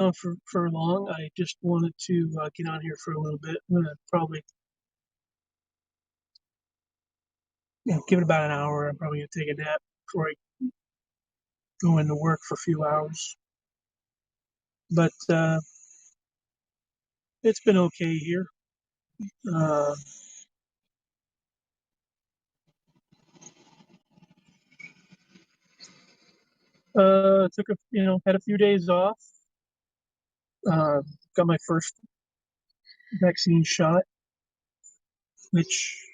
on for long. I just wanted to get on here for a little bit. I'm gonna probably give it about an hour. I'm probably gonna take a nap before I go into work for a few hours. But it's been okay here. Uh, took a had a few days off. Uh, got my first vaccine shot, which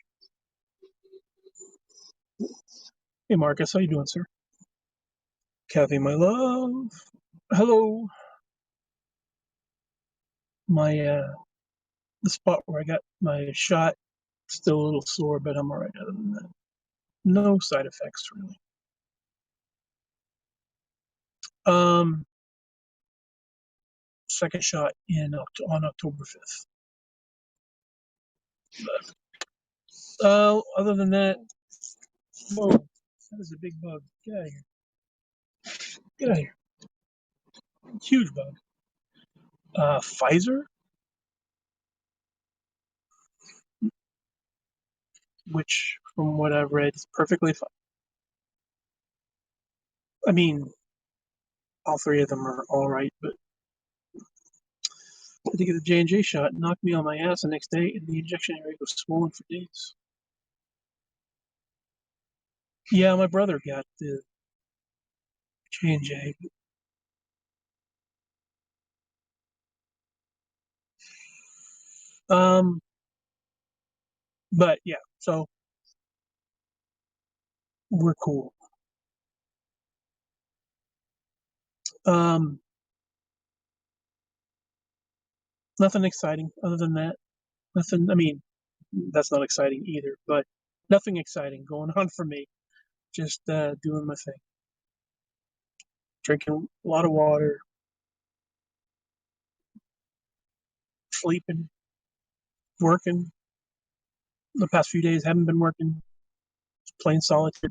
hey Marcus, how you doing, sir? Kathy, my love. Hello. My the spot where I got my shot still a little sore, but I'm all right other than that. No side effects really. Um, Second shot on October 5th. Other than that, whoa, that is a big bug. Get out of here. Get out of here. Huge bug. Pfizer, which from what I've read is perfectly fine. I mean, all three of them are all right, but I think the J&J shot knocked me on my ass the next day, and the injection area was swollen for days. Yeah, my brother got the J&J. Um, but yeah, so we're cool. Um, Nothing exciting other than that. Nothing. I mean, that's not exciting either, but nothing exciting going on for me. Just doing my thing, drinking a lot of water, sleeping, working. The past few days haven't been working. Just playing solitaire.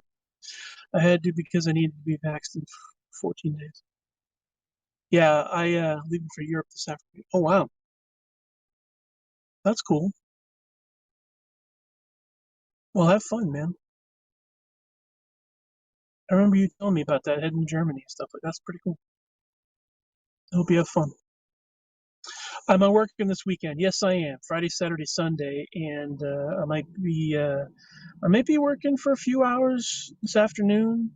I had to because I needed to be vaccinated in 14 days. Yeah, I leaving for Europe this afternoon. Oh wow, that's cool. Well, have fun, man. I remember you telling me about that heading to Germany and stuff like that's pretty cool. I hope you have fun. Am I working this weekend? Yes, I am. Friday, Saturday, Sunday, and I might be working for a few hours this afternoon.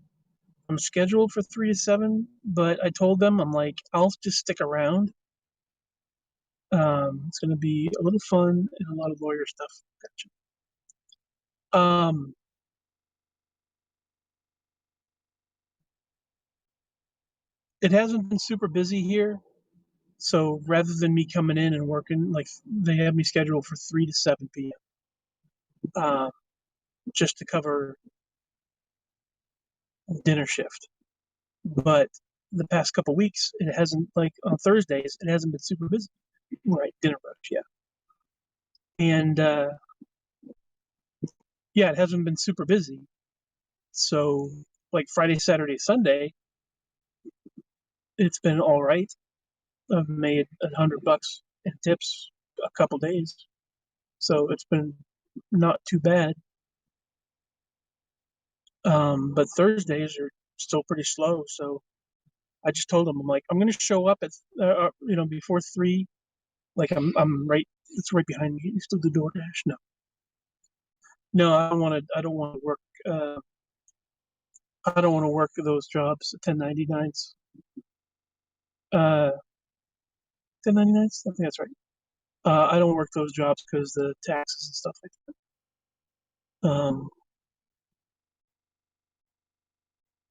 I'm scheduled for 3 to 7, but I told them I'm like I'll just stick around. It's going to be a little fun and a lot of lawyer stuff. Gotcha. It hasn't been super busy here, so rather than me coming in and working, like they have me scheduled for 3 to 7 p.m. Just to cover dinner shift. But the past couple weeks, it hasn't like on Thursdays, it hasn't been super busy. Right, dinner rush, yeah. And yeah, it hasn't been super busy. So like Friday, Saturday, Sunday, it's been all right. I've made $100 in tips a couple days, so it's been not too bad. But Thursdays are still pretty slow, so I just told them I'm like I'm gonna show up at before 3. Like I'm right. It's right behind me. You still do DoorDash? No, no. I don't want to. I don't want to work. I don't want to work those jobs. 1099s. 1099s. I think that's right. I don't work those jobs because the taxes and stuff like that.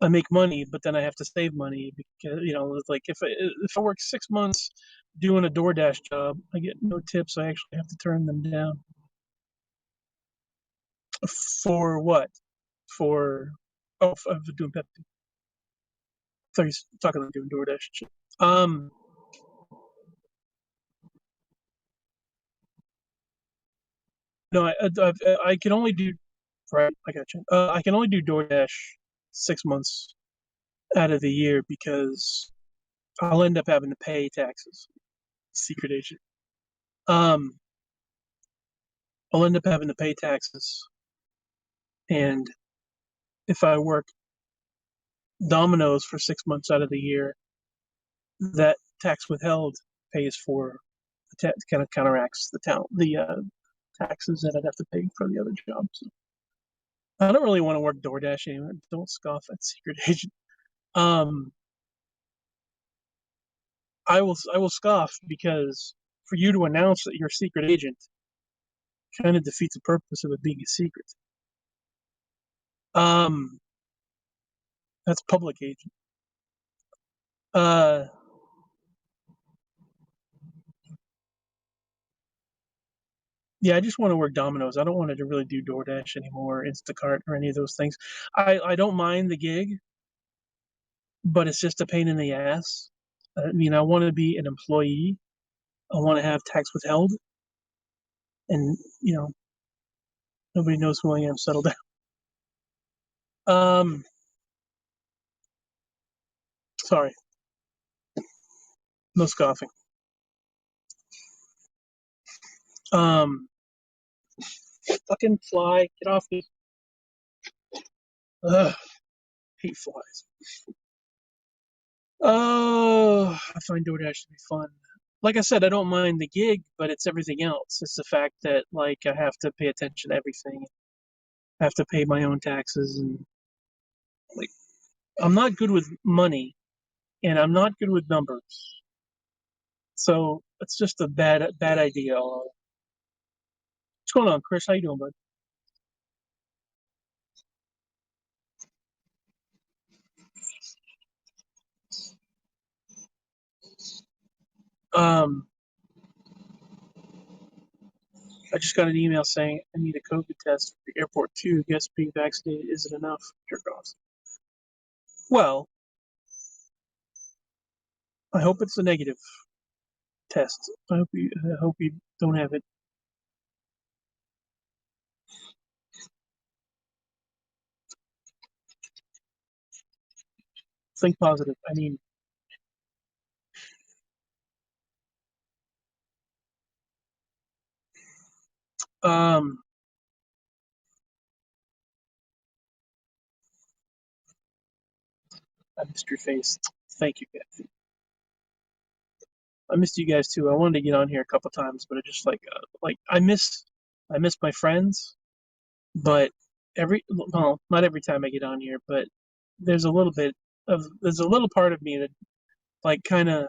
I make money, but then I have to save money because like if I work 6 months doing a DoorDash job, I get no tips. I actually have to turn them down. For what? For for doing Pepsi. I thought you were talking about doing DoorDash and shit. No, I can only do right. I got you. I can only do DoorDash 6 months out of the year because I'll end up having to pay taxes. Secret agent. Um, I'll end up having to pay taxes, and if I work Domino's for 6 months out of the year, that tax withheld pays for kind of counteracts the taxes that I'd have to pay for the other jobs. So I don't really want to work DoorDash anymore. Don't scoff at secret agent. Um, I will scoff because for you to announce that you're a secret agent kind of defeats the purpose of it being a secret. Um, that's public agent. Uh, yeah, I just want to work Domino's. I don't want to really do DoorDash anymore, Instacart, or any of those things. I don't mind the gig, but it's just a pain in the ass. I mean, I want to be an employee. I want to have tax withheld, and nobody knows who I am. Settle down. Um, sorry, no scoffing. Um, fucking fly, get off me. Ugh, hate flies. Oh, I find DoorDash to be fun. Like I said, I don't mind the gig, but it's everything else. It's the fact that like I have to pay attention to everything. I have to pay my own taxes, and like I'm not good with money, and I'm not good with numbers. So it's just a bad idea. What's going on, Chris? How you doing, bud? Um, I just got an email saying I need a COVID test for the airport too. Guess being vaccinated isn't enough. Jerk offs. Well, I hope it's a negative test. I hope you don't have it. Think positive. I mean, um, I missed your face. Thank you, Kathy. I missed you guys too. I wanted to get on here a couple times, but I just like I miss my friends. But well, not every time I get on here, but there's a little part of me that like kind of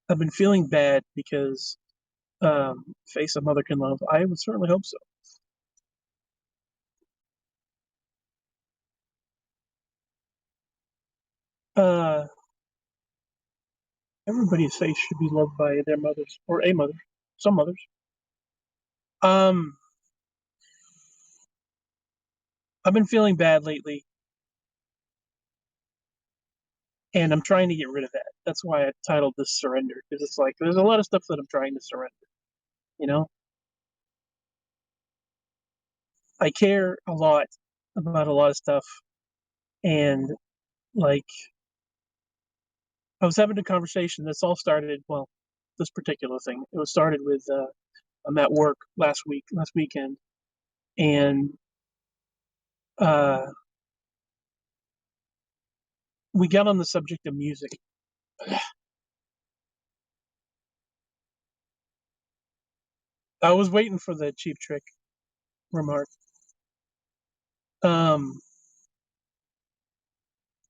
I've been feeling bad because face a mother can love. I would certainly hope so. Uh, everybody's face should be loved by their mothers or a mother, some mothers. Um, I've been feeling bad lately, and I'm trying to get rid of that. That's why I titled this "Surrender" because it's like there's a lot of stuff that I'm trying to surrender. You know, I care a lot about a lot of stuff, and like I was having a conversation. This all started well, this particular thing. It was started with I'm at work last weekend, and uh, we got on the subject of music. I was waiting for the Cheap Trick remark. Um,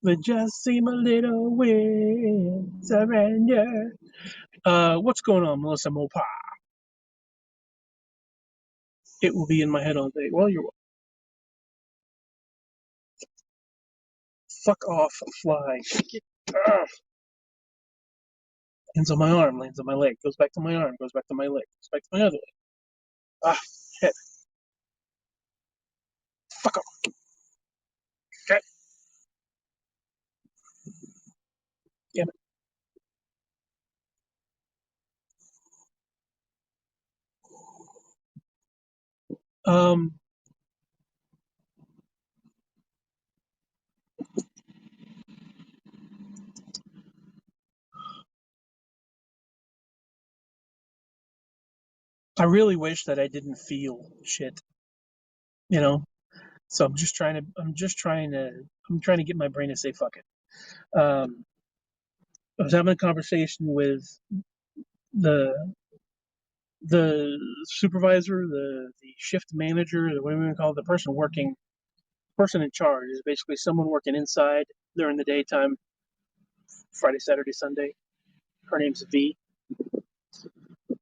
but just seem a little weird. Surrender. What's going on, Melissa Mopa? It will be in my head all day. Well, you're fuck off, fly. Ugh. Lands on my arm, lands on my leg, goes back to my arm, goes back to my leg, goes back to my other leg. Ah, shit. Fuck off. Okay. Damn it. Um, I really wish that I didn't feel shit, you know. So I'm trying to get my brain to say fuck it. I was having a conversation with the the supervisor, the shift manager, the what do we call it, the person in charge is basically someone working inside during the daytime, Friday, Saturday, Sunday. Her name's V.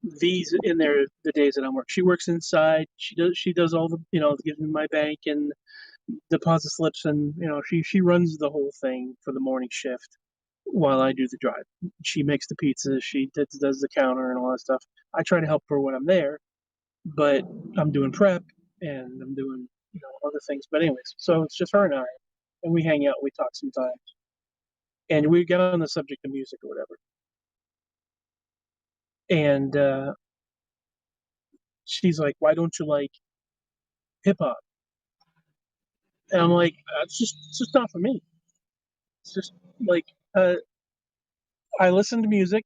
V's in there the days that I'm working. She works inside. She does all the gives me my bank and deposit slips, and she runs the whole thing for the morning shift while I do the drive. She makes the pizzas. She does the counter and all that stuff. I try to help her when I'm there, but I'm doing prep and I'm doing other things. But anyways, so it's just her and I, and we hang out. We talk sometimes, and we get on the subject of music or whatever. And she's like, "Why don't you like hip hop?" And I'm like, it's just not for me. It's just like uh, I listen to music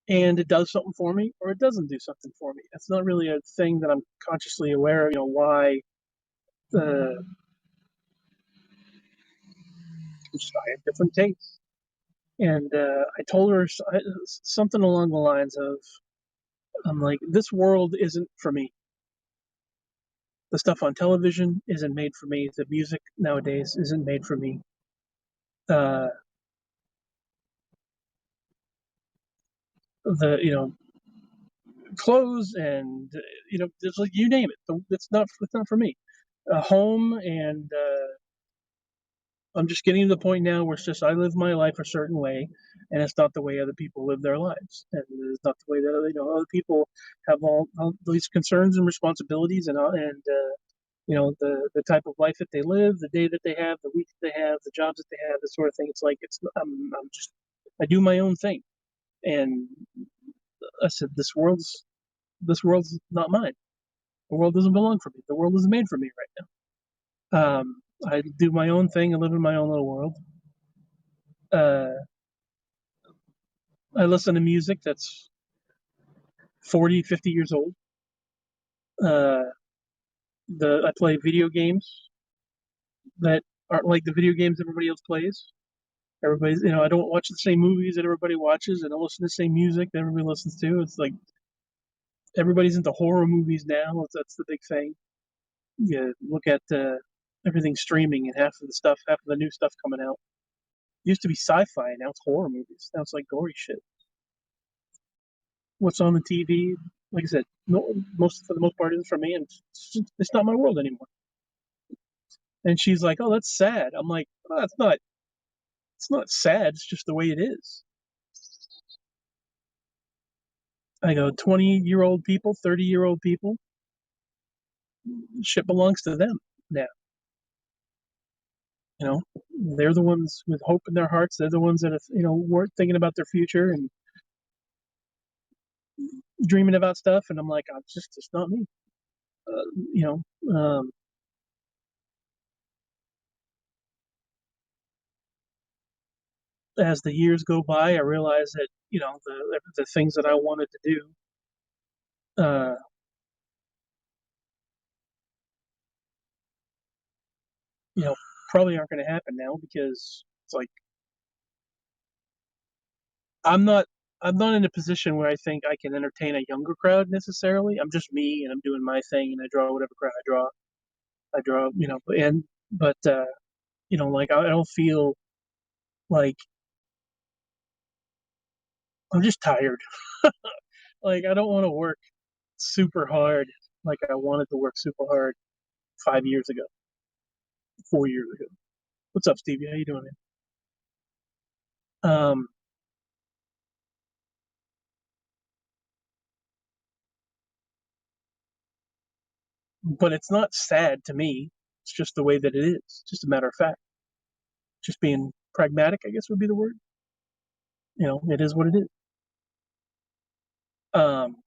and it does something for me or it doesn't do something for me. It's not really a thing that I'm consciously aware of, why uh, just I have different tastes. And I told her something along the lines of, I'm like, this world isn't for me. The stuff on television isn't made for me. The music nowadays isn't made for me. Uh, the clothes and there's like you name it. It's not for me. A home and I'm just getting to the point now where it's just I live my life a certain way, and it's not the way other people live their lives, and it's not the way that other people have all these concerns and responsibilities, and the type of life that they live, the day that they have, the week that they have, the jobs that they have, this sort of thing. It's like I'm just I do my own thing, and I said this world's not mine. The world doesn't belong for me. The world isn't made for me right now. I do my own thing. I live in my own little world. Uh, I listen to music that's 40, 50 years old. Uh, I play video games that aren't like the video games everybody else plays. I don't watch the same movies that everybody watches. I don't listen to the same music that everybody listens to. It's like everybody's into horror movies now. That's the big thing. You look at everything streaming, and half of the new stuff coming out used to be sci-fi, now it's horror movies. Now it's like gory shit. What's on the TV? Like I said, no, for the most part, isn't for me, and it's not my world anymore. And she's like, "Oh, that's sad." I'm like, "Oh, it's not. It's not sad. It's just the way it is." I go, 20-year-old people, 30-year-old people, shit belongs to them now. You know, they're the ones with hope in their hearts. They're the ones that weren't thinking about their future and dreaming about stuff. And I'm like, it's not me. Uh, you know, as the years go by, I realize that the things that I wanted to do, uh, you know, probably aren't going to happen now because it's like I'm not I'm not in a position where I think I can entertain a younger crowd necessarily. I'm just me and I'm doing my thing and I draw whatever crowd I draw. I draw, and but like I don't feel like I'm just tired. Like I don't want to work super hard like I wanted to work super hard 5 years ago, 4 years ago. What's up, Stevie? How you doing, man? But it's not sad to me. It's just the way that it is. It's just a matter of fact. Just being pragmatic, I guess would be the word. It is what it is. Um,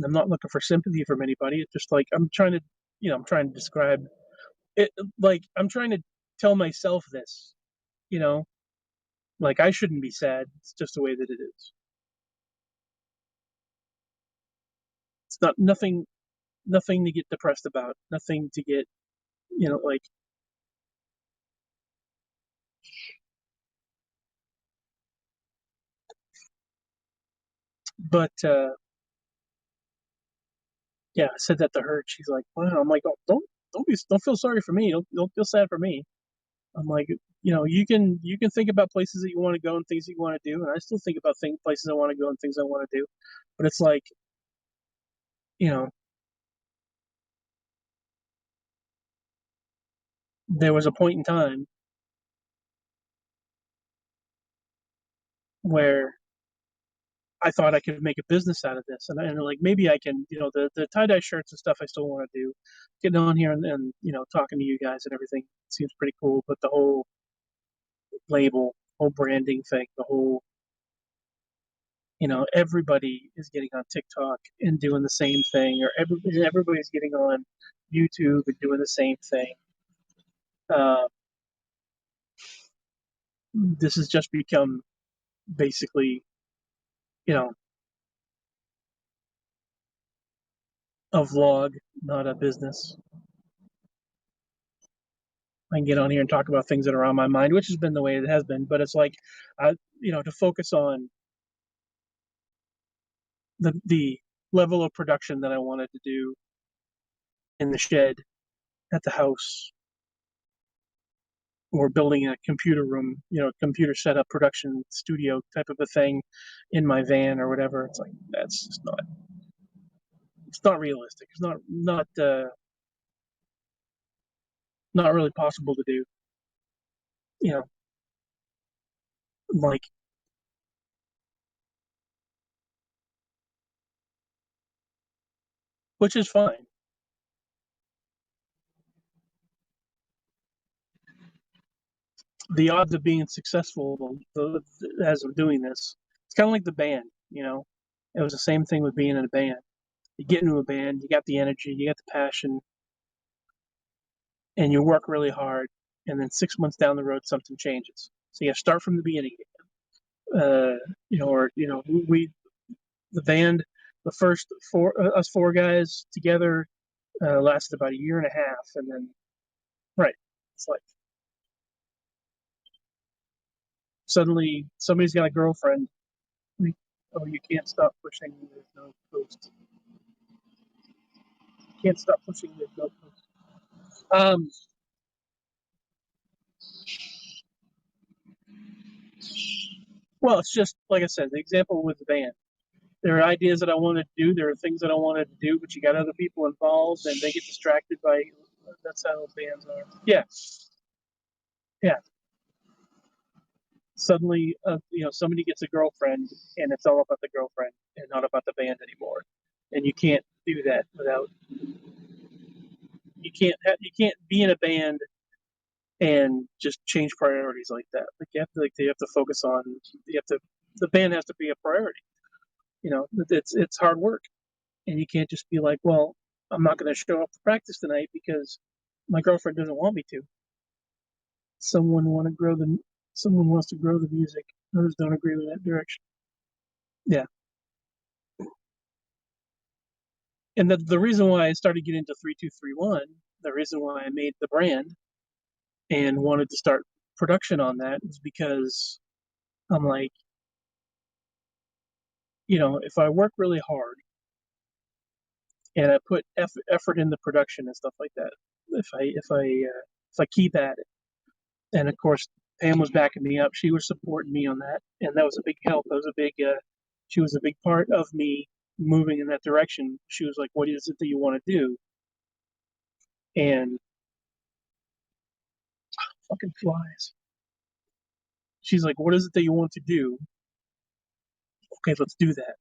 I'm not looking for sympathy from anybody. It's just like I'm trying to describe it. Like I'm trying to tell myself this. You know, like I shouldn't be sad. It's just the way that it is. not nothing to get depressed about, nothing to get, like, but yeah, I said that to her. She's like, "Wow." I'm like, "Oh, don't feel sorry for me. Don't feel sad for me." I'm like, you can think about places that you want to go and things that you want to do, and I still think about places I want to go and things I want to do. But it's like, you know, there was a point in time where I thought I could make a business out of this, and like maybe I can, the tie dye shirts and stuff. I still want to do, getting on here and talking to you guys and everything seems pretty cool. But the whole label, whole branding thing, the whole, everybody is getting on TikTok and doing the same thing, or everybody's getting on YouTube and doing the same thing. Uh, this has just become basically, you know, a vlog, not a business. I can get on here and talk about things that are on my mind, which has been the way it has been. But it's like, to focus on the level of production that I wanted to do in the shed at the house, or building a computer room, computer setup, production studio type of a thing in my van or whatever. It's like, that's just not. It's not realistic. It's not really possible to do. You know, like, which is fine. The odds of being successful, as of doing this, it's kind of like the band. It was the same thing with being in a band. You get into a band, you got the energy, you got the passion, and you work really hard, and then 6 months down the road, something changes. So you start from the beginning. We the band, the first us four guys together, lasted about a year and a half, and then right, it's like suddenly somebody's got a girlfriend. Like, oh, you can't stop pushing. There's no post. You can't stop pushing. There's no post. Well, it's just like I said, the example with the band. There are ideas that I wanted to do. There are things that I wanted to do, but you got other people involved, and they get distracted by. That's how bands are. Yeah, yeah. Suddenly, somebody gets a girlfriend, and it's all about the girlfriend and not about the band anymore. And you can't do that without. You can't be in a band and just change priorities like that. Like you have to focus on. You have to. The band has to be a priority. It's hard work, and you can't just be like, well, I'm not going to show up for practice tonight because my girlfriend doesn't want me to. Someone want to grow the. Someone wants to grow the music. Others don't agree with that direction. Yeah, and the reason why I started getting into 3231, the reason why I made the brand and wanted to start production on that is because I'm like, if I work really hard and I put effort in the production and stuff like that, if I keep at it, and of course Pam was backing me up, she was supporting me on that, and that was a big help. That was a big. She was a big part of me moving in that direction. She was like, "What is it that you want to do?" And fucking flies. She's like, "What is it that you want to do?" Okay, let's do that.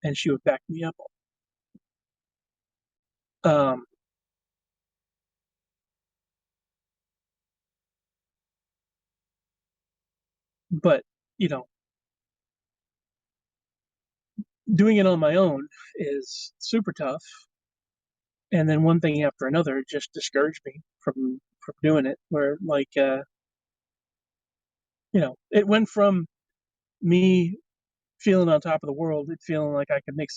And she would back me up. Um, but you know, doing it on my own is super tough. And then one thing after another just discouraged me from doing it. Where like, it went from me feeling on top of the world, it feeling like I could make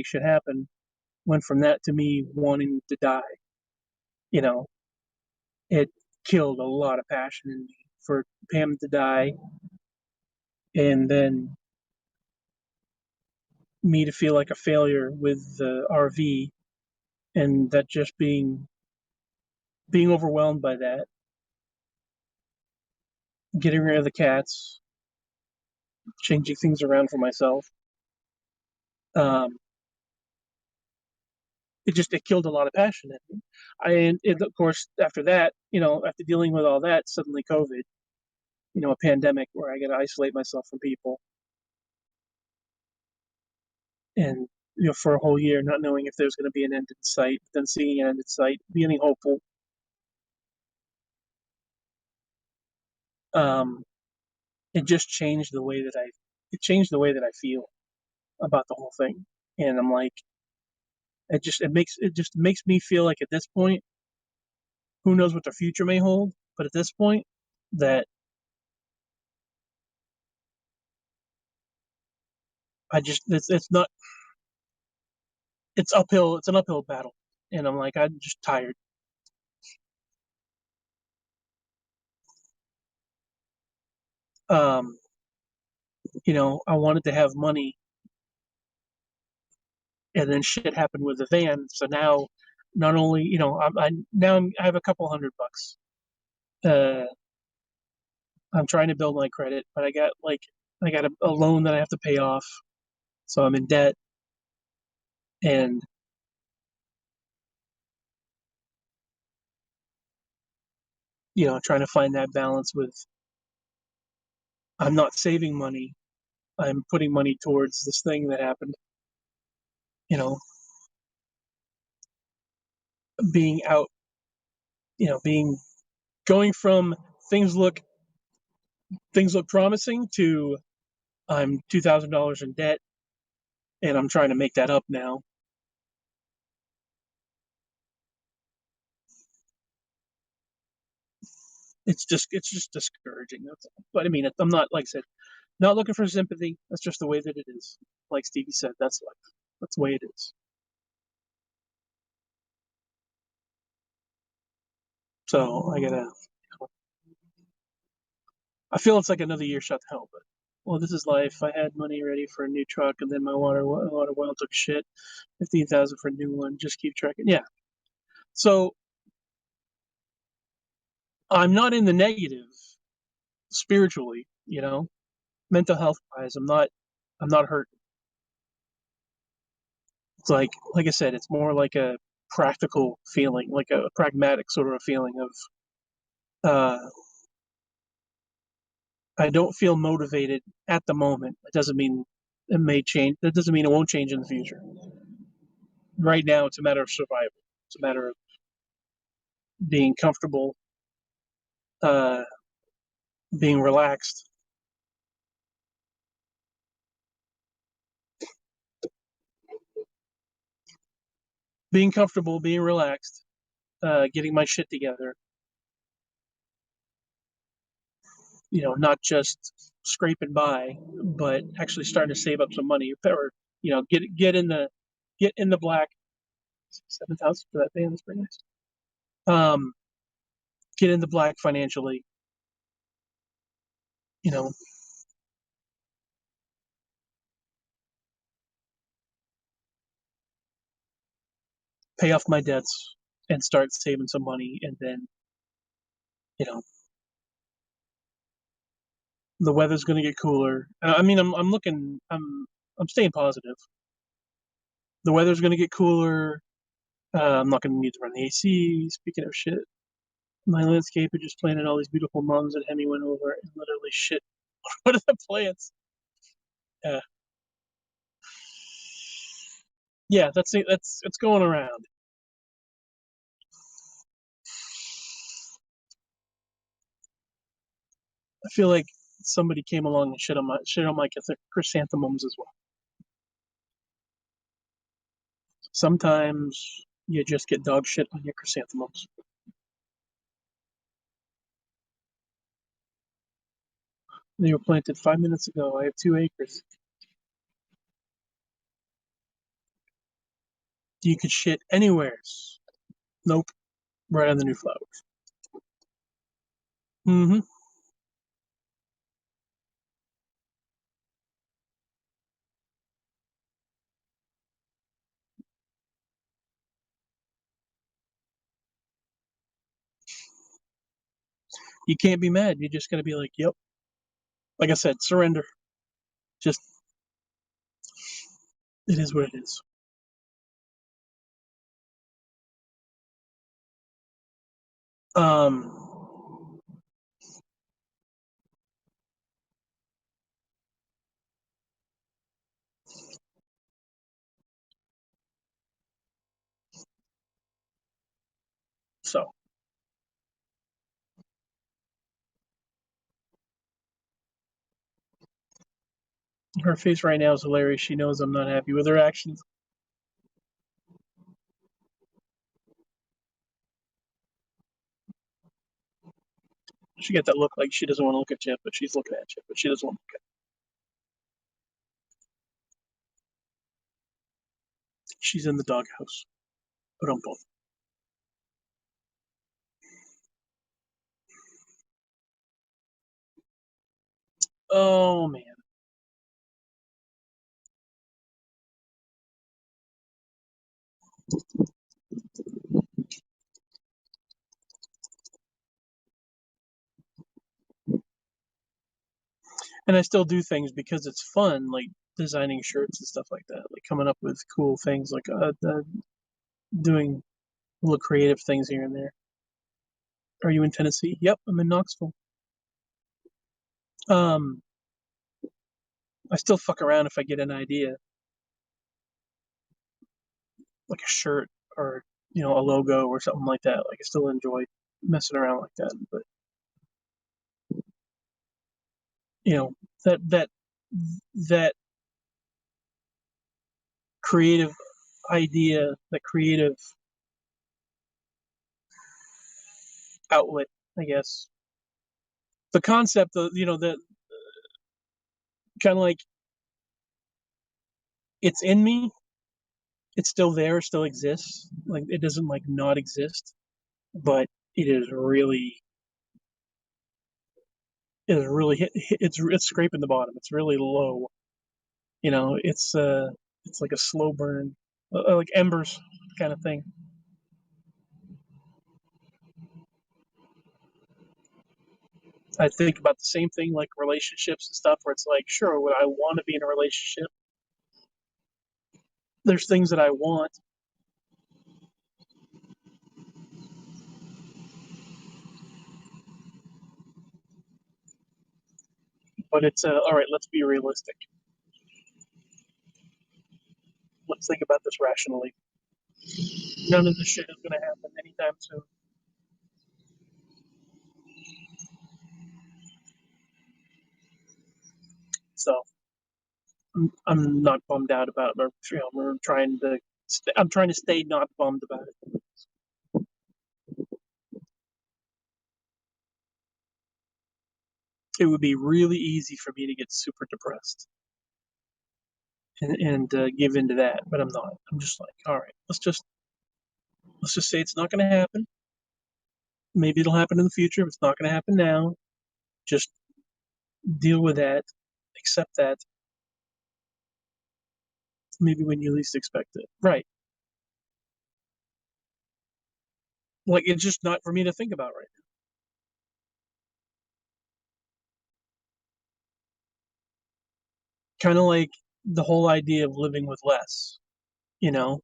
shit happen, went from that to me wanting to die. You know, it killed a lot of passion in me for Pam to die, and then me to feel like a failure with the RV, and that just being overwhelmed by that, getting rid of the cats, changing things around for myself. Um, it killed a lot of passion in me. And of course, after that, after dealing with all that, suddenly COVID, a pandemic where I got to isolate myself from people, and for a whole year, not knowing if there's going to be an end in sight, then seeing an end in sight, feeling hopeful. Um, it just changed the way that I feel about the whole thing, and I'm like, it just makes me feel like at this point, who knows what the future may hold, but at this point, that it's not it's an uphill battle, and I'm like, I'm just tired. Um, I wanted to have money, and then shit happened with the van. So now, not only I have a couple $100. Uh, I'm trying to build my credit, but I got a loan that I have to pay off, so I'm in debt, and trying to find that balance with I'm not saving money, I'm putting money towards this thing that happened. You know, being out, being going from things look things look promising to I'm $2,000 in debt, and I'm trying to make that up now. It's just discouraging. That's all. But I mean, I'm not, like I said, not looking for sympathy. That's just the way that it is. Like Stevie said, that's life. That's the way it is. So I feel it's like another year shut to hell. But well, this is life. I had money ready for a new truck, and then my water well took shit. 15,000 for a new one. Just keep tracking. Yeah. So I'm not in the negative spiritually. Mental health wise, I'm not hurt. It's like I said, it's more like a practical feeling, like a pragmatic sort of a feeling of uh, I don't feel motivated at the moment. It doesn't mean it may change. That doesn't mean it won't change in the future. Right now, it's a matter of survival. It's a matter of being comfortable, uh, being relaxed, being comfortable, being relaxed, getting my shit together. Not just scraping by, but actually starting to save up some money, or get in the black. Seventh house for that band. That's pretty nice. Um, get in the black financially. You know, pay off my debts and start saving some money, and then you know the weather's going to get cooler. I mean, I'm staying positive. The weather's going to get cooler. I'm not going to need to run the AC. Speaking of shit, my landscaper just planted all these beautiful mums that Hemi went over and literally shit. What are the plants? Yeah, yeah, that's it. That's it's going around. I feel like somebody came along and shit on my chrysanthemums as well. Sometimes you just get dog shit on your chrysanthemums. They were planted 5 minutes ago. I have 2 acres. You could shit anywheres. Nope. Right on the new flowers. Mm-hmm. You can't be mad. You just gotta be like, yep. Like I said, surrender. Just it is what it is. Um. So her face right now is hilarious. She knows I'm not happy with her actions. She got that look like she doesn't want to look at you, but she's looking at you, but she doesn't want to look at you. She's in the doghouse. But I'm both. Oh man. And I still do things because it's fun, like designing shirts and stuff like that, like coming up with cool things, like doing little creative things here and there. Are you in Tennessee? Yep, I'm in Knoxville. Um, I still fuck around if I get an idea, like a shirt or a logo or something like that. Like I still enjoy messing around like that. But you know that that creative idea, that creative outlet, I guess. The concept of the kind of like it's in me. It's still there, still exists. Like it doesn't like not exist, but it is really it's scraping the bottom. It's really low. It's like a slow burn, like embers kind of thing. I think about the same thing like relationships and stuff where it's like, sure, would I want to be in a relationship? There's things that I want, but it's all right, let's be realistic. Let's think about this rationally. None of this shit is going to happen anytime soon. So I'm not bummed out about it. We're trying to. I'm trying to stay not bummed about it. It would be really easy for me to get super depressed and give into that, but I'm not. I'm just like, all right, let's just say it's not going to happen. Maybe it'll happen in the future. If it's not going to happen now, just deal with that, accept that. Maybe when you least expect it, right? Like it's just not for me to think about right now. Kind of like the whole idea of living with less. You know,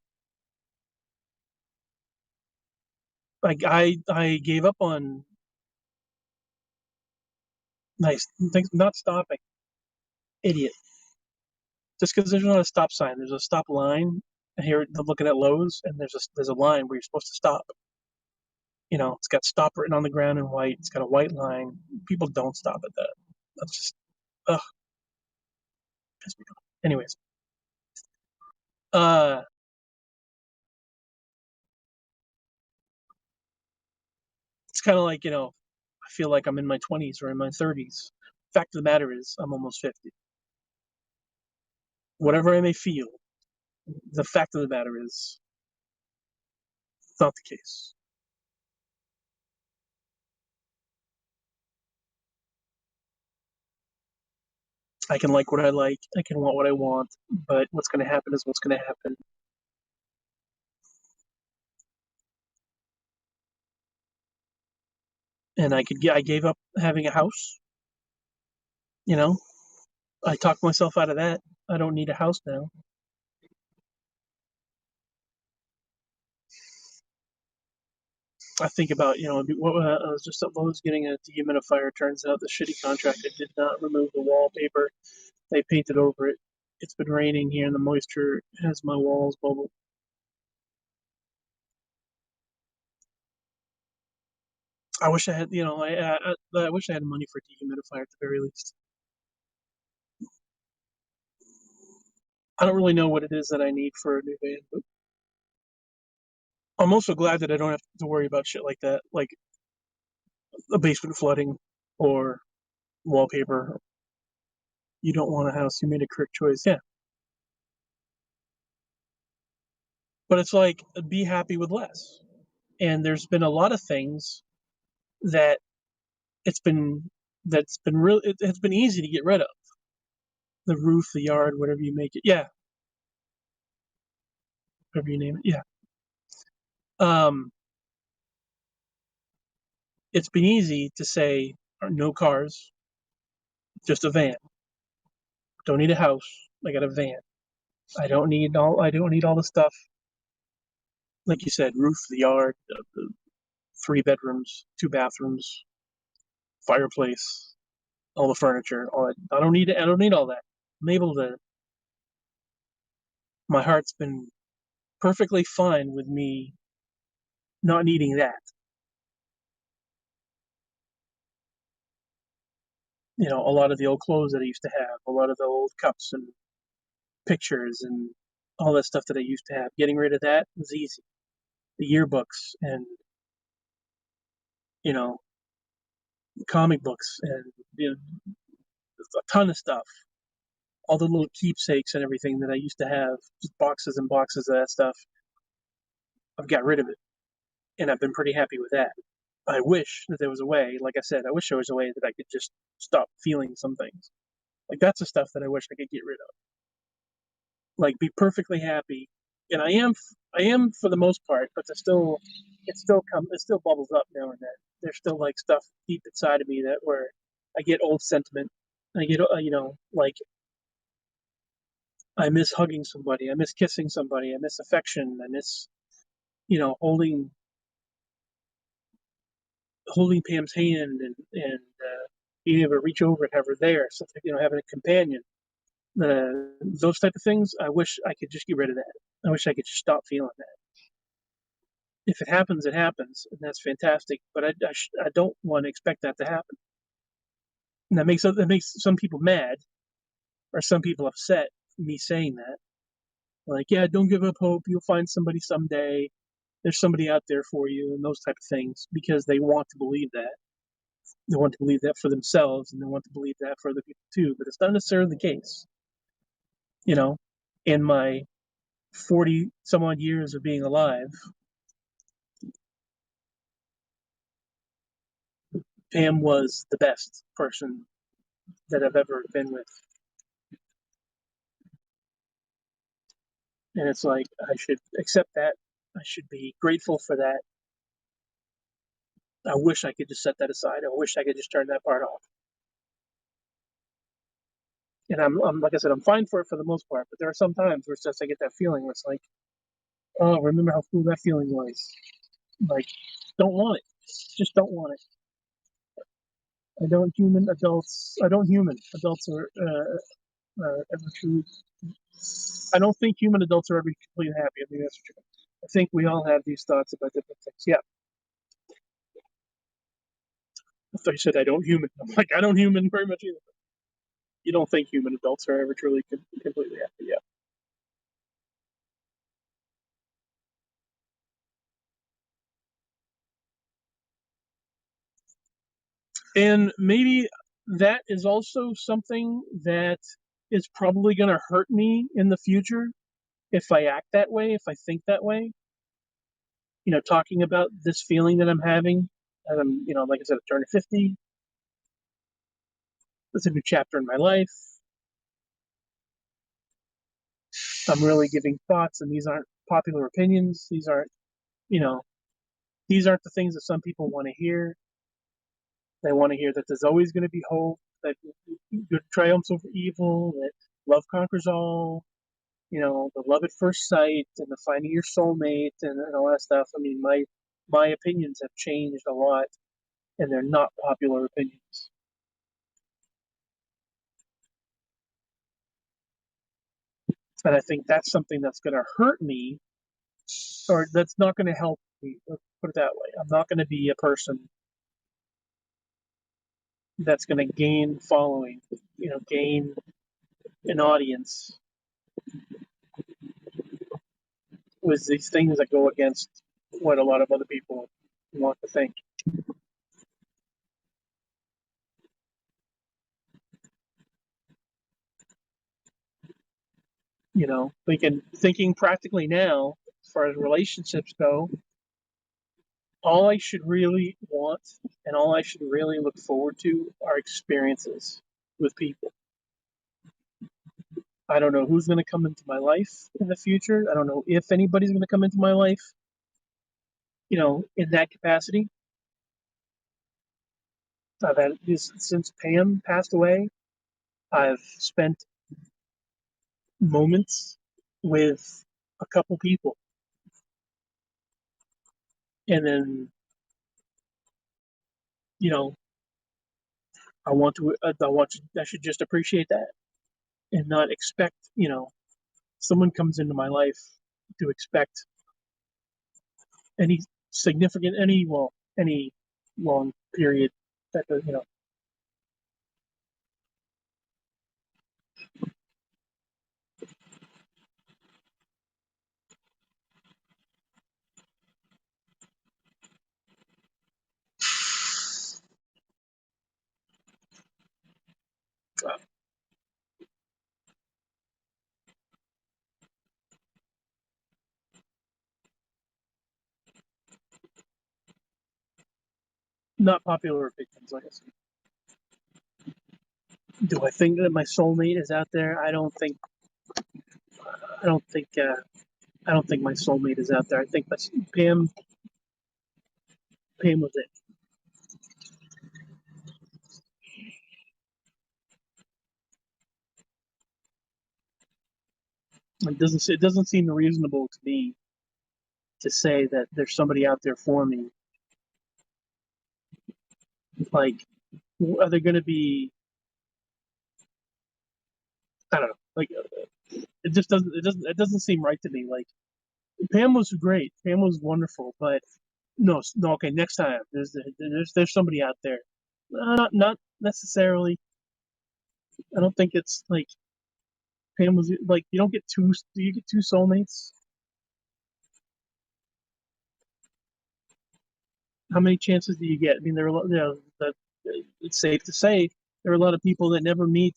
like I gave up on nice things, not stopping. Idiot. Just because there's not a stop sign, there's a stop line. And here, I'm looking at Lowe's, and there's a line where you're supposed to stop. It's got stop written on the ground in white. It's got a white line. People don't stop at that. That's just ugh, piss me off. Anyways, uh, it's kind of like I feel like I'm in my 20s or in my 30s. Fact of the matter is, I'm almost 50. Whatever I may feel, the fact of the matter is, It's not the case. I can like what I like. I can want what I want. But what's going to happen is what's going to happen. And I gave up having a house. You know, I talked myself out of that. I don't need a house now. I think about, I was just was getting a dehumidifier. Turns out the shitty contractor did not remove the wallpaper. They painted over it. It's been raining here, and the moisture has my walls bubbled. I wish I had, I wish I had money for a dehumidifier at the very least. I don't really know what it is that I need for a new van, but I'm also glad that I don't have to worry about shit like that, like a basement flooding or wallpaper. You don't want a house. You made a correct choice. Yeah. But it's like, be happy with less. And there's been a lot of things that it's been, that's been real. It's been easy to get rid of. The roof, the yard, whatever you make it. Yeah. Whatever you name it. Yeah. Um, it's been easy to say no cars, just a van. Don't need a house. I got a van. I don't need all the stuff. Like you said, roof, the yard, the 3 bedrooms, 2 bathrooms, fireplace, all the furniture, all that. I don't need it. I don't need all that. I'm able to. My heart's been perfectly fine with me not needing that. A lot of the old clothes that I used to have, a lot of the old cups and pictures and all that stuff that I used to have. Getting rid of that was easy. The yearbooks and you know comic books and a ton of stuff. All the little keepsakes and everything that I used to have, just boxes and boxes of that stuff. I've got rid of it, and I've been pretty happy with that. I wish that there was a way, like I said, I wish there was a way that I could just stop feeling some things. Like that's the stuff that I wish I could get rid of. Like be perfectly happy, and I am for the most part, but it still bubbles up now and then. There's still like stuff deep inside of me that where I get old sentiment. I get like I miss hugging somebody, I miss kissing somebody, I miss affection, I miss holding Pam's hand and being able to reach over and have her there, something having a companion. Those type of things. I wish I could just get rid of that. I wish I could just stop feeling that. If it happens, it happens, and that's fantastic. But I don't want to expect that to happen. And that makes some people mad or some people upset. Me saying that, like, yeah, don't give up hope. You'll find somebody someday. There's somebody out there for you, and those type of things, because they want to believe that. They want to believe that for themselves, and they want to believe that for other people too. But it's not necessarily the case. You know, in my 40 some odd years of being alive, Pam was the best person that I've ever been with. And it's like, I should accept that. I should be grateful for that. I wish I could just set that aside. I wish I could just turn that part off. And I'm like I said, I'm fine for it for the most part. But there are some times where it's just I get that feeling where it's like, oh, remember how cool that feeling was? Like, don't want it. Just don't want it. I don't human adults are ever truly. I don't think human adults are ever completely happy. I think that's true. I think we all have these thoughts about different things. Yeah. I thought you said I don't human. I'm like, I don't human very much either. You don't think human adults are ever truly completely happy. Yeah. And maybe that is also something that is probably going to hurt me in the future if I act that way, if I think that way. talking about this feeling that I'm having. And I'm, like I said, I'm turning 50. It's a new chapter in my life. I'm really giving thoughts, and these aren't popular opinions. You know, these aren't the things that some people want to hear. They want to hear that there's always going to be hope, that good triumphs over evil, that love conquers all, the love at first sight and the finding your soulmate and all that stuff. I mean, my opinions have changed a lot, and they're not popular opinions. And I think that's something that's going to hurt me, or that's not going to help me. Let's put it that way. I'm not going to be a person that's going to gain following, gain an audience with these things that go against what a lot of other people want to think. Thinking practically now, as far as relationships go, all I should really want and all I should really look forward to are experiences with people. I don't know who's going to come into my life in the future. I don't know if anybody's going to come into my life, in that capacity. I've had this since Pam passed away. I've spent moments with a couple people, and then you know I should just appreciate that and not expect someone comes into my life to expect any any long period that not popular opinions. Like I said, do I think that my soulmate is out there? I don't think. I don't think. I don't think my soulmate is out there. I think that's Pam. Pam was it. It doesn't seem reasonable to me to say that there's somebody out there for me. Like, are they going to be? I don't know. Like, it doesn't seem right to me. Like, Pam was great. Pam was wonderful, but no, no. Okay, next time there's somebody out there. Not necessarily. I don't think it's like Pam was like you don't get two. Do you get two soulmates? How many chances do you get? I mean, there are that it's safe to say there are a lot of people that never meet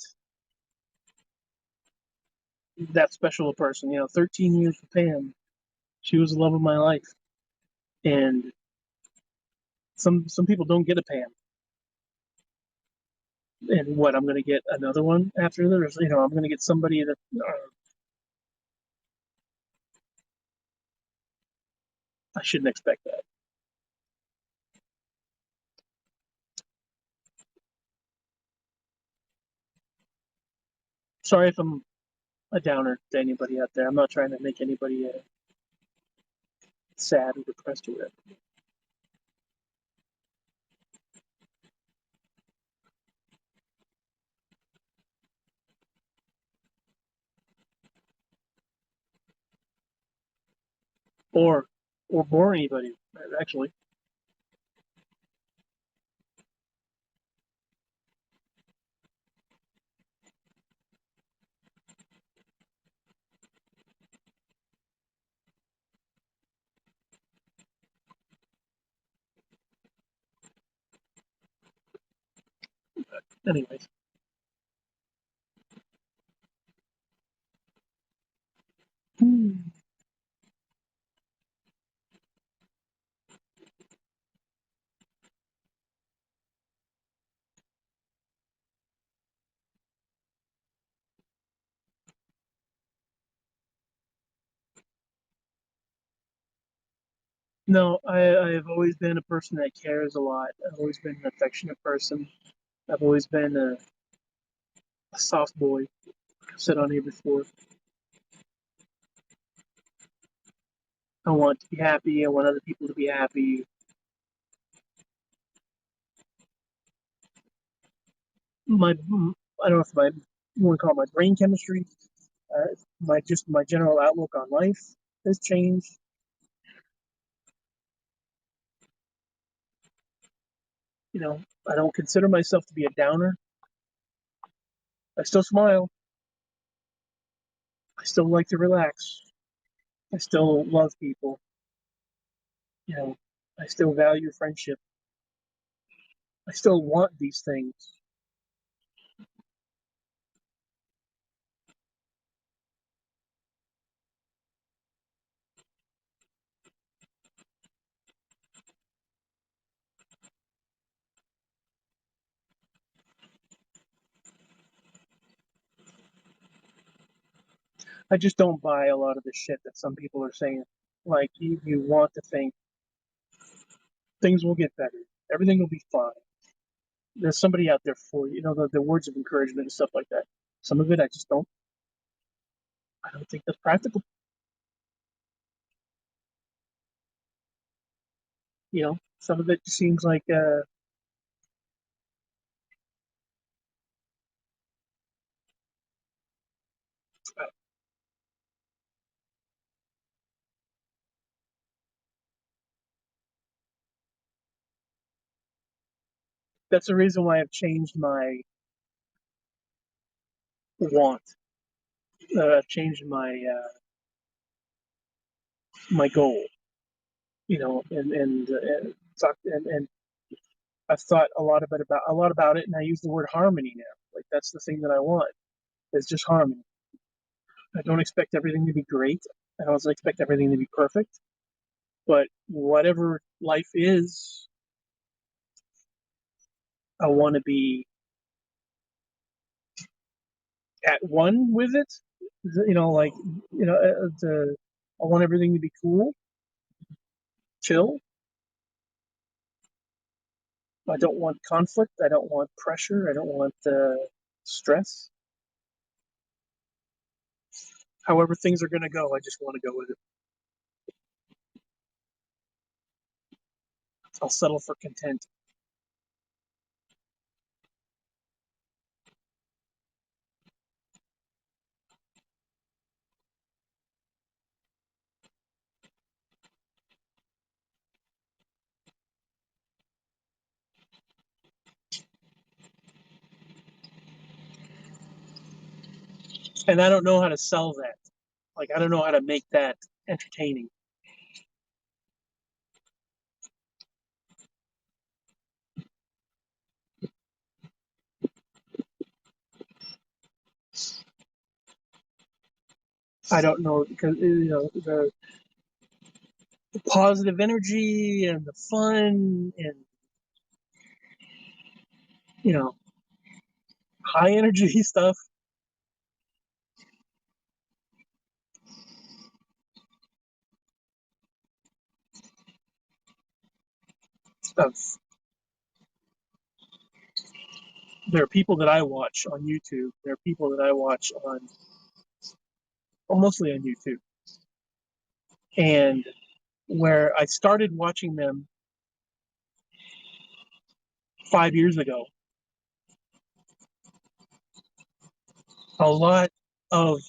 that special person. 13 years with Pam, she was the love of my life, and some people don't get a Pam. And what I'm going to get another one after this? I'm going to get somebody that I shouldn't expect that. Sorry if I'm a downer to anybody out there. I'm not trying to make anybody sad or depressed or whatever. Or bore anybody, actually. Anyways. No, I've always been a person that cares a lot. I've always been an affectionate person. I've always been a soft boy. I've said on here before. I want to be happy. I want other people to be happy. My, I don't know if you want to call it my brain chemistry, my general outlook on life has changed. You know, I don't consider myself to be a downer. I still smile. I still like to relax. I still love people. You know, I still value friendship. I still want these things. I just don't buy a lot of the shit that some people are saying. Like you want to think things will get better. Everything will be fine. There's somebody out there for you. You know, the words of encouragement and stuff like that. Some of it I just don't. I don't think that's practical. You know, some of it seems like that's the reason why I've changed my want. I've changed my goal. You know, and I've thought a lot about it, and I use the word harmony now. Like that's the thing that I want. It's just harmony. I don't expect everything to be great. I don't expect everything to be perfect. But whatever life is, I want to be at one with it. You know, like you know, I want everything to be cool, chill. I don't want conflict. I don't want pressure. I don't want stress. However, things are going to go, I just want to go with it. I'll settle for content. And I don't know how to sell that. Like, I don't know how to make that entertaining. I don't know because you know the positive energy and the fun and you know high energy stuff. Stuff. There are people that I watch on YouTube. There are people that I watch on, well, mostly on YouTube, and where I started watching them 5 years ago, a lot of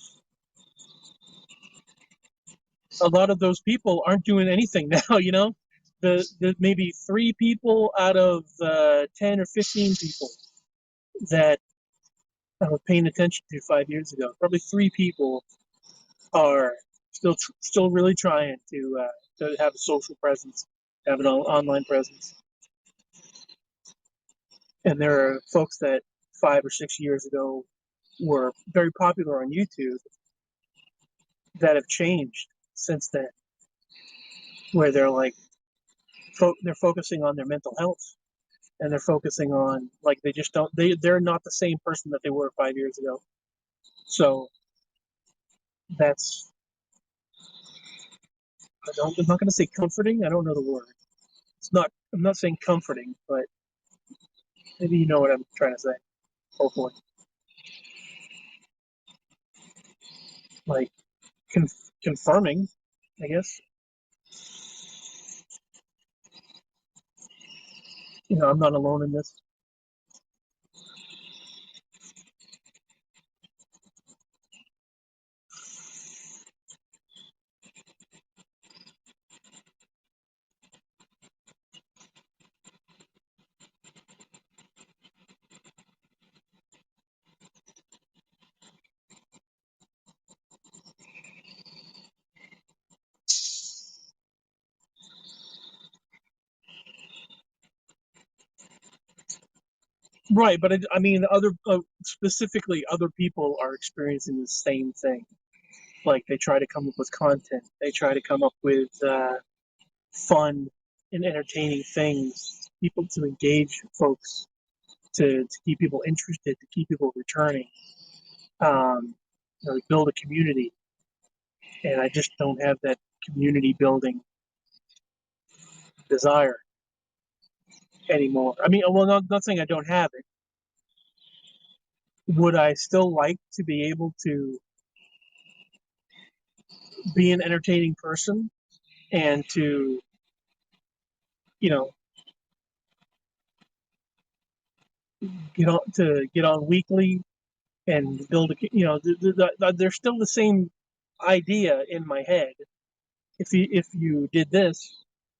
a lot of those people aren't doing anything now. You know, the maybe 3 people out of 10 or 15 people that I was paying attention to 5 years ago. Probably 3 people are still really trying to have a social presence, have an online presence, and there are folks that 5 or 6 years ago were very popular on YouTube that have changed since then, where they're like they're focusing on their mental health and they're focusing on like they just don't they're not the same person that they were 5 years ago. So that's I'm not going to say comforting. I don't know the word. It's not. I'm not saying comforting, but maybe you know what I'm trying to say. Hopefully, like confirming, I guess. I'm not alone in this. Right, but I mean, other specifically, other people are experiencing the same thing. Like they try to come up with content, they try to come up with fun and entertaining things, people to engage folks, to keep people interested, to keep people returning, to build a community. And I just don't have that community building desire anymore. I mean, well, not saying I don't have it. Would I still like to be able to be an entertaining person and to, you know, get on weekly and build a, there's still the same idea in my head. If you did this,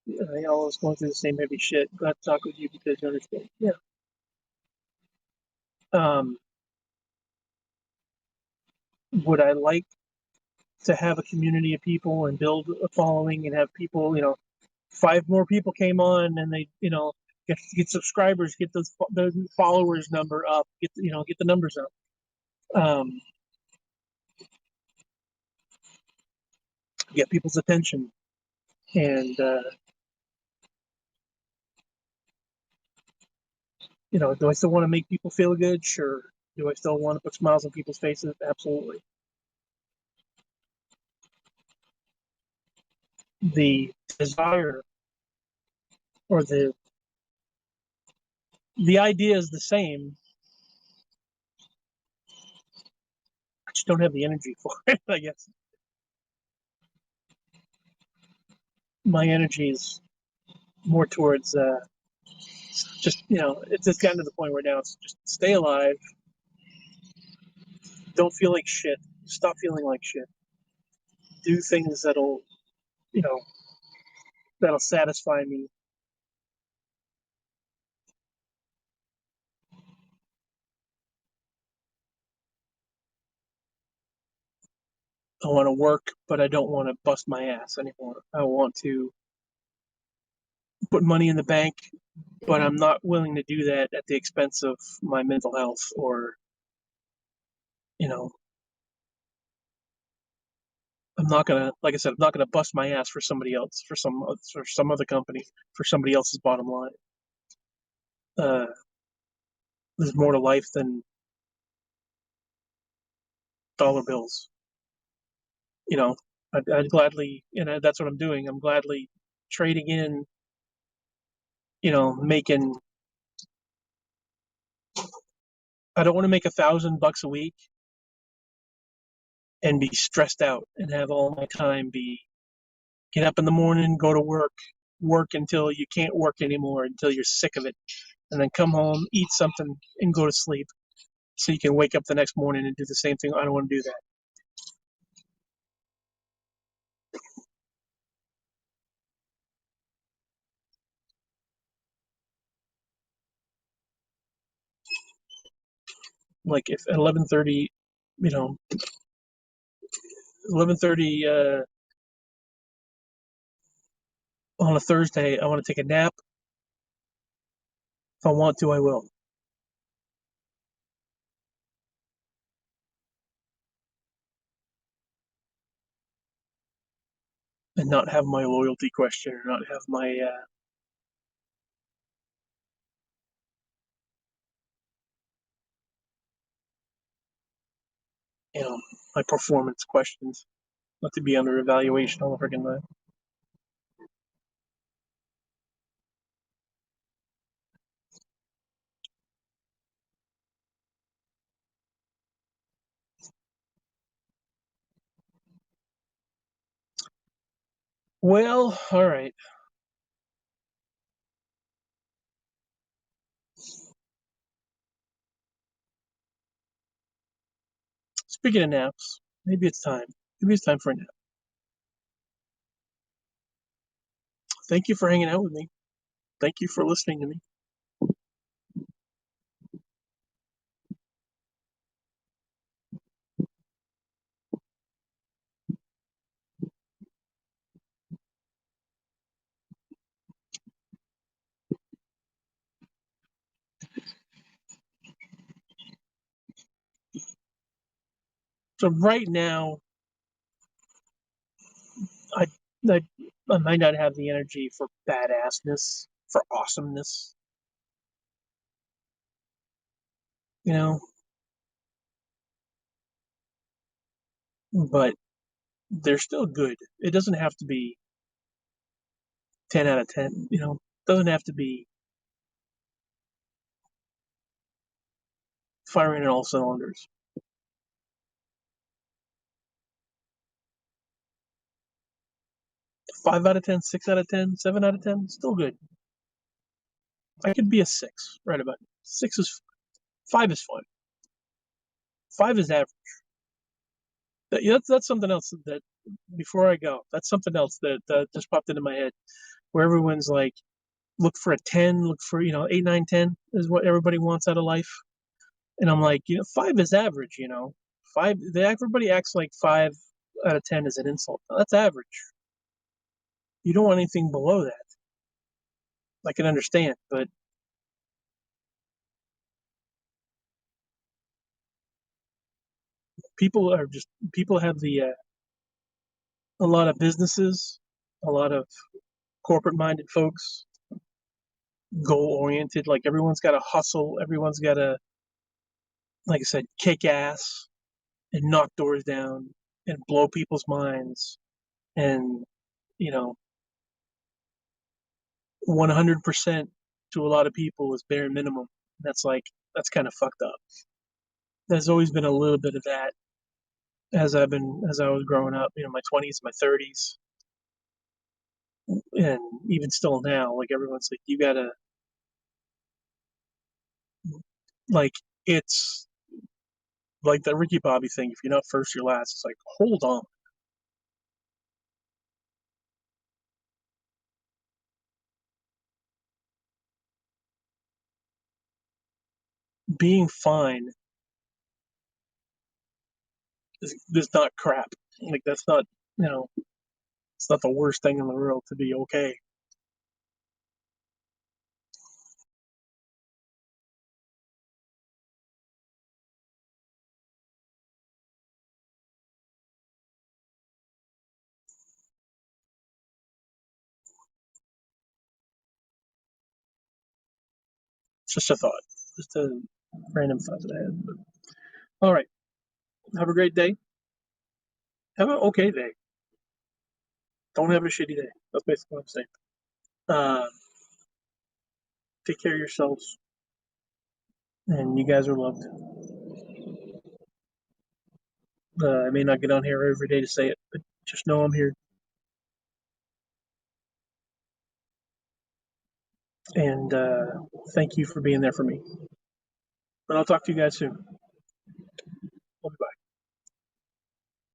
I was going through the same heavy shit. Glad to talk with you because you understand. Yeah. Um, would I like to have a community of people and build a following and have people, 5 more people came on and they, get subscribers, get the followers number up, get the numbers up. Get people's attention. And, do I still want to make people feel good? Sure. Do I still want to put smiles on people's faces? Absolutely. The desire or the idea is the same. I just don't have the energy for it, I guess. My energy is more towards just, it's just gotten to the point where now it's just stay alive, don't feel like shit, stop feeling like shit, do things you know, that'll satisfy me. I want to work, but I don't want to bust my ass anymore. I want to put money in the bank, but I'm not willing to do that at the expense of my mental health or, you know, I'm not gonna, like I said, I'm not gonna bust my ass for somebody else, for some other company, for somebody else's bottom line. Uh, there's more to life than dollar bills. I'd gladly, that's what I'm doing. I'm gladly trading in, making. I don't want to make $1,000 a week and be stressed out and have all my time be get up in the morning, go to work until you can't work anymore, until you're sick of it, and then come home, eat something, and go to sleep so you can wake up the next morning and do the same thing. I don't want to do that. Like if at 11:30, you know, 11:30 on a Thursday, I want to take a nap. If I want to, I will, and not have my loyalty question or not have my performance questions, not to be under evaluation all the freaking time. Well, all right. Speaking of naps, maybe it's time. Maybe it's time for a nap. Thank you for hanging out with me. Thank you for listening to me. So right now, I I, I might not have the energy for badassness, for awesomeness. You know, but they're still good. It doesn't have to be 10 out of 10. It doesn't have to be firing in all cylinders. 5 out of 10, 6 out of 10, 7 out of 10, still good. I could be a six, right about it. Six is 5 is fine. 5 is average. That's something else that before I go, that's something else that just popped into my head where everyone's like, look for a 10, look for 8, 9, 10 is what everybody wants out of life, and I'm like, 5 is average. 5. Everybody acts like 5 out of 10 is an insult. No, that's average. You don't want anything below that. I can understand, but people have the a lot of businesses, a lot of corporate minded folks, goal oriented. Like everyone's got to hustle. Everyone's got to, like I said, kick ass and knock doors down and blow people's minds. And, you know, 100% to a lot of people is bare minimum. That's kind of fucked up. There's always been a little bit of that as I was growing up, my 20s, my 30s, and even still now, like everyone's like, you gotta, like, it's like the Ricky Bobby thing. If you're not first, you're last. It's like, hold on. Being fine is not crap. Like that's not, you know, it's not the worst thing in the world to be okay. It's just a thought, just a random thought that I had. But, all right, have a great day. Have an okay day. Don't have a shitty day. That's basically what I'm saying. Uh, Take care of yourselves, and you guys are loved. I may not get on here every day to say it, but just know I'm here, and thank you for being there for me. But I'll talk to you guys soon.